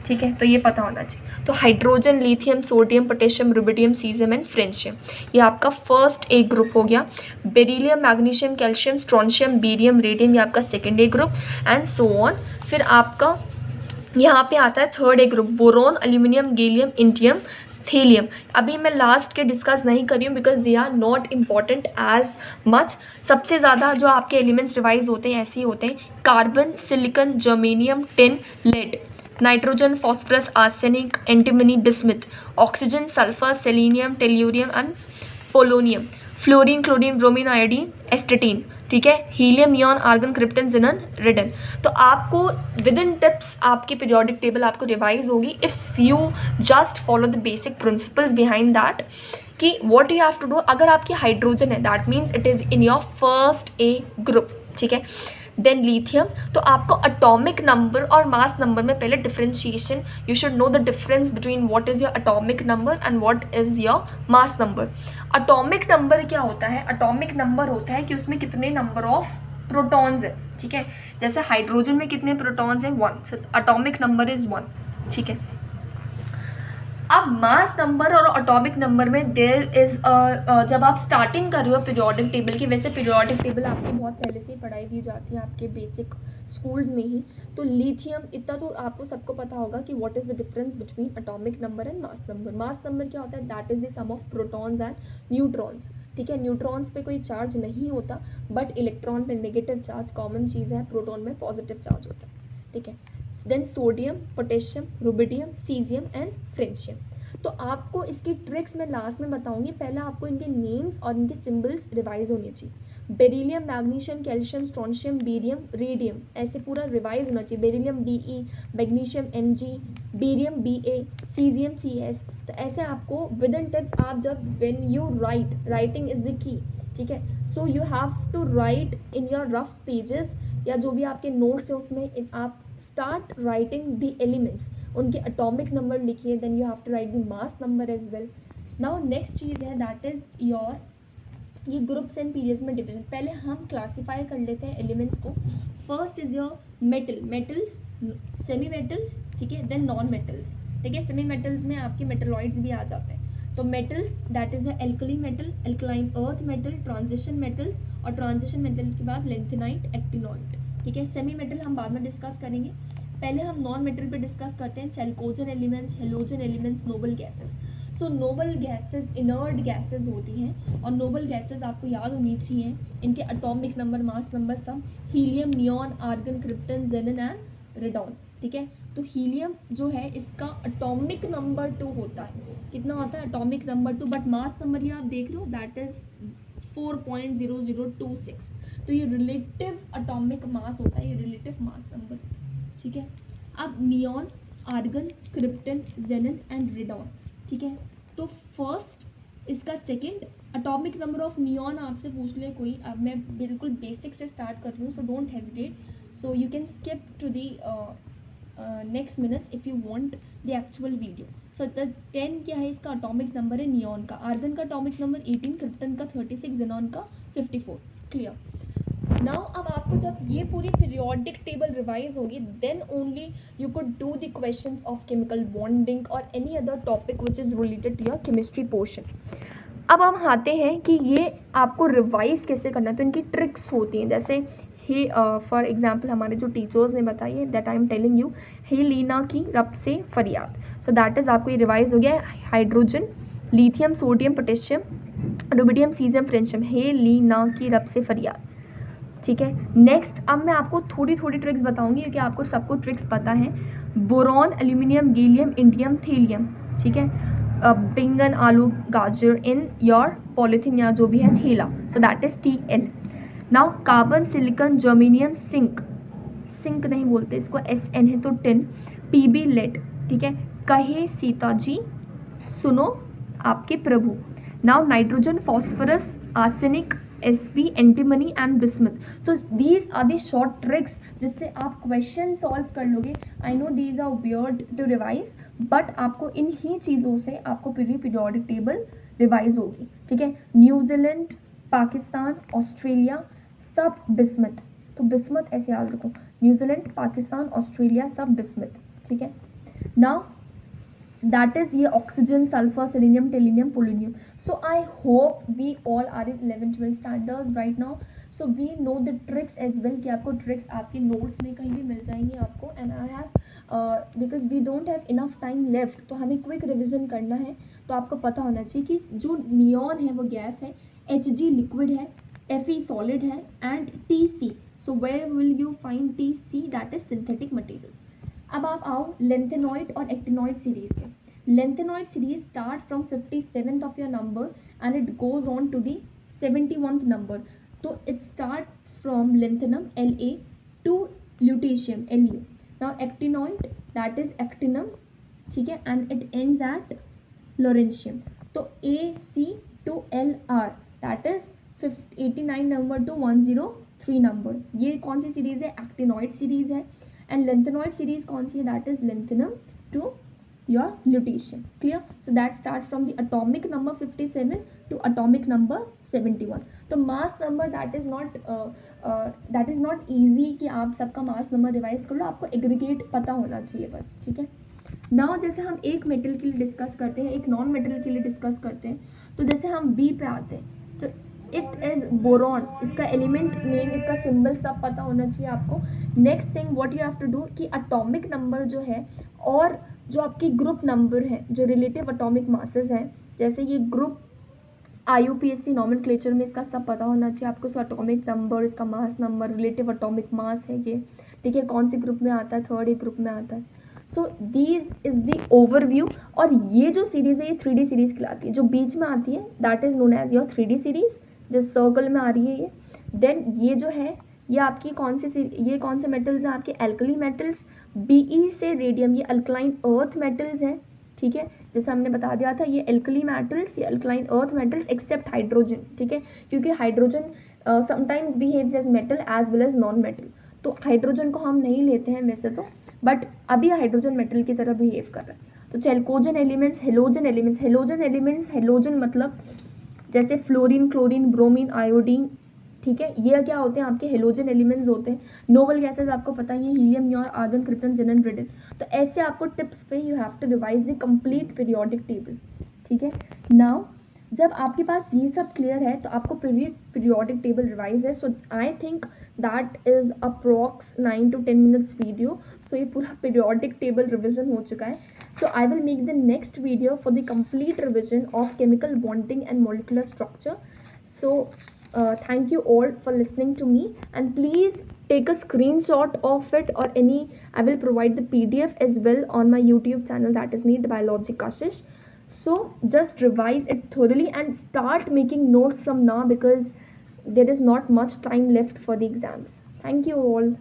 ठीक है, तो ये पता होना चाहिए। तो hydrogen, lithium, sodium, potassium, rubidium, caesium and francium, ये आपका फर्स्ट ए ग्रुप हो गया। Beryllium, magnesium, calcium, strontium, barium, radium, ये आपका second A group and so on. फिर आपका यहाँ पे आता है third A group, boron, aluminium, gallium, indium, thallium. अभी मैं लास्ट के डिस्कस नहीं कर रही हूँ because they are not important as much. सबसे ज़्यादा जो आपके एलिमेंट्स रिवाइज होते हैं ऐसे ही होते हैं, carbon, silicon, germanium, tin, lead, nitrogen, phosphorus, arsenic, antimony, bismuth, oxygen, sulphur, selenium, tellurium and polonium, fluorine, chlorine, bromine, iodine, astatine, ठीक है, helium, neon, argon, krypton, xenon, radon. तो आपको विद इन टिप्स आपकी पीरियोडिक टेबल आपको revise होगी if you just follow the basic principles behind that कि what you have to do. अगर आपकी हाइड्रोजन है that means it is in your first A group, ठीक है। देन लिथियम, तो आपको अटोमिक नंबर और मास नंबर में पहले differentiation, you should know the difference between what is your atomic number and what is your mass number. Atomic number क्या होता है? अटोमिक नंबर होता है कि उसमें कितने नंबर ऑफ प्रोटॉन्स है, ठीक है। जैसे हाइड्रोजन में कितने प्रोटॉन्स है? 1, सो अटोमिक नंबर इज़ 1, ठीक है। अब मास नंबर और एटॉमिक नंबर में देयर इज़ जब आप स्टार्टिंग कर रहे हो पीरियोडिक टेबल की, वैसे पीरियोडिक टेबल आपकी बहुत पहले से ही पढ़ाई दी जाती है आपके बेसिक स्कूल्स में ही। तो लिथियम इतना तो आपको सबको पता होगा कि what is the difference between atomic number and mass number. Mass number क्या होता है? That is the sum of protons and neutrons, ठीक है। न्यूट्रॉन्स पे कोई चार्ज नहीं होता बट इलेक्ट्रॉन पे नेगेटिव चार्ज कॉमन चीज़ है, प्रोटॉन में पॉजिटिव चार्ज होता है, ठीक है। Then sodium, potassium, rubidium, caesium and francium. तो आपको इसकी ट्रिक्स मैं लास्ट में बताऊंगी, पहले आपको इनके नेम्स और इनके सिंबल्स रिवाइज होने चाहिए। Beryllium, magnesium, calcium, strontium, barium, radium, ऐसे पूरा रिवाइज होना चाहिए। Beryllium Be, magnesium Mg, barium Ba, caesium Cs। तो ऐसे आपको विद इन टिप्स आप जब when you writing is the key, ठीक है। So you have to write in your rough pages या जो भी आपके नोट्स है उसमें आप स्टार्ट राइटिंग द एलिमेंट्स, उनके एटॉमिक नंबर लिखिए। Then you have to write the mass number as well. Now next चीज़ है दैट इज़ योर ये ग्रुप्स एंड पीरियड्स में डिवीजन। पहले हम क्लासीफाई कर लेते हैं एलिमेंट्स को। First is your metals, semi metals, ठीक है, देन नॉन मेटल्स, ठीक है। सेमी मेटल्स में आपके मेटलॉइड्स भी आ जाते हैं। तो metals that is alkali metal, alkaline earth metal, transition metals और ट्रांजिशन मेटल के बाद लेंथेनाइट, एक्टिनॉइट, ठीक है। सेमी मेटल हम बाद में डिस्कस करेंगे, पहले हम नॉन मेटल पे डिस्कस करते हैं। Chalcogen elements, halogen elements, noble gases. So noble gases inert gases होती हैं और नोबल गैसेस आपको याद होनी चाहिए, इनके एटॉमिक नंबर, मास नंबर सब helium, neon, argon, krypton, xenon and radon, ठीक है। तो हीलियम जो है इसका एटॉमिक नंबर 2 होता है। कितना होता है? Atomic number 2, but mass number ये आप देख रहे हो दैट इज 4.0026। तो ये रिलेटिव एटॉमिक मास होता है, ये रिलेटिव मास नंबर, ठीक है। अब neon, argon, krypton, xenon and radon, ठीक है। तो फर्स्ट इसका second atomic number of neon आपसे पूछ ले कोई, अब मैं बिल्कुल बेसिक से स्टार्ट कर रही हूँ, so don't hesitate, so you can skip to the next minutes if you want the actual video. So the 10 क्या है इसका एटॉमिक नंबर है नियॉन का, आर्गन का एटॉमिक नंबर 18, क्रिप्टन का 36, जेनॉन का 54, क्लियर। नाउ अब आपको जब ये पूरी पीरियोडिक टेबल रिवाइज होगी then only you could do the questions of chemical bonding और any other topic which is related to your chemistry portion. अब हम आते हैं कि ये आपको रिवाइज कैसे करना है, तो इनकी ट्रिक्स होती हैं। जैसे ही फॉर एग्जाम्पल हमारे जो टीचर्स ने बताई है that I am telling you, हे लीना की रब से फरियाद। सो दैट इज़ आपको ये रिवाइज हो गया है। Hydrogen, lithium, sodium, potassium, rubidium, caesium, francium, हे लीना की रब से फरियाद, ठीक है। नेक्स्ट अब मैं आपको थोड़ी थोड़ी ट्रिक्स बताऊंगी क्योंकि आपको सबको ट्रिक्स पता है। बोरॉन, एल्यूमिनियम, गैलियम, इंडियम, थीलियम, ठीक है। बैंगन, आलू, गाजर इन योर पॉलिथीन या जो भी है थैला, so that is Tl। Now carbon, silicon, germanium, zinc नहीं बोलते इसको, Sn है तो टिन, Pb लेड, ठीक है। कहे सीता जी सुनो आपके प्रभु। Now nitrogen, phosphorus, arsenic, Sv, antimony and bismuth. तो these are the short tricks जिससे आप क्वेश्चन सॉल्व कर लोगे। I know these are weird to revise but आपको इन ही चीज़ों से आपको पूरी पीरियोडिक टेबल रिवाइज होगी, ठीक है। न्यूजीलैंड, पाकिस्तान, ऑस्ट्रेलिया सब बिस्मथ, तो बिस्मथ ऐसे याद रखो, न्यूजीलैंड, पाकिस्तान, ऑस्ट्रेलिया सब बिस्मथ, ठीक है। Now that is ये oxygen, sulfur, selenium, tellurium, polonium. So I hope we all are in 11-12 standards right now. So we know the tricks as well कि आपको tricks आपके notes में कहीं भी मिल जाएंगी आपको. And I have because we don't have enough time left, तो हमें quick revision करना है. तो आपको पता होना चाहिए कि जो neon है वो गैस है, Hg liquid है, Fe solid है, and Tc. So where will you find Tc? That is synthetic material. अब आप आओ लेंथेनॉइड और एक्टिनॉइड सीरीज के. Lanthanoid series start from 57th of your number and it goes on to the 71th number. तो it start from lanthanum La to lutetium Lu. Now actinoid that is actinium, ठीक है, and it ends at lawrencium. तो AC to LR that is 89 number to 103 number. ये कौन सी series है? Actinoid series है. And lanthanoid series कौन सी है? That is lanthanum to your lutetium. Clear? So that starts from the atomic number 57 to atomic number 71. तो mass number that is not easy कि आप सबका मास नंबर रिवाइज कर लो, आपको एग्रीगेट पता होना चाहिए बस, ठीक है. नाउ जैसे हम एक मेटल के लिए डिस्कस करते हैं, एक नॉन मेटल के लिए डिस्कस करते हैं, तो जैसे हम बी पे आते हैं तो इट इज़ बोरॉन. इसका एलिमेंट नेम, इसका सिंबल सब पता होना चाहिए आपको. Next thing what you have to do कि एटॉमिक नंबर जो है और जो आपकी ग्रुप नंबर है, जो रिलेटिव एटॉमिक मासेस हैं, जैसे ये ग्रुप IUPAC नॉमेनक्लेचर में इसका सब पता होना चाहिए आपको. सो एटॉमिक नंबर, इसका mass number, relative atomic mass है ये, ठीक है, कौन सी ग्रुप में आता है, थर्ड ग्रुप में आता है. So these is the overview. और ये जो सीरीज़ है ये 3D सीरीज़ कहलाती है. जो बीच में आती है that is known as your 3D series, जो सर्कल में आ रही है ये. देन ये जो है ये आपकी ये कौन से मेटल्स हैं? आपके एल्कली मेटल्स. Be से रेडियम, ये अल्कलाइन अर्थ मेटल्स हैं, ठीक है, जैसे हमने बता दिया था ये एल्कली मेटल्स, ये alkaline earth metals except hydrogen, ठीक है, क्योंकि hydrogen sometimes behaves as metal as well as non metal. तो हाइड्रोजन को हम नहीं लेते हैं वैसे तो, बट अभी हाइड्रोजन मेटल की तरह बिहेव कर रहा है. तो चैल्कोजन एलिमेंट्स, हेलोजन एलिमेंट्स. हेलोजन मतलब जैसे फ्लोरीन, क्लोरीन, ब्रोमीन, आयोडीन, ठीक है, ये क्या होते हैं? आपके हेलोजन एलिमेंट्स होते हैं. नोबल गैसेज आपको पता ही है, helium, neon, argon, krypton, xenon, radon. तो ऐसे आपको टिप्स पे you have to revise the complete periodic table, ठीक है. नाउ जब आपके पास ये सब क्लियर है तो आपको पीरियोडिक टेबल रिवाइज है. So I think that is approx 9 to 10 minutes video. So ये पूरा पीरियोडिक टेबल रिविजन हो चुका है. So I will make the next video for the complete revision of chemical bonding and molecular structure. So thank you all for listening to me, and please take a screenshot of it or I will provide the PDF as well on my YouTube channel, that is Neat Biology Kashish. So just revise it thoroughly and start making notes from now because there is not much time left for the exams. Thank you all.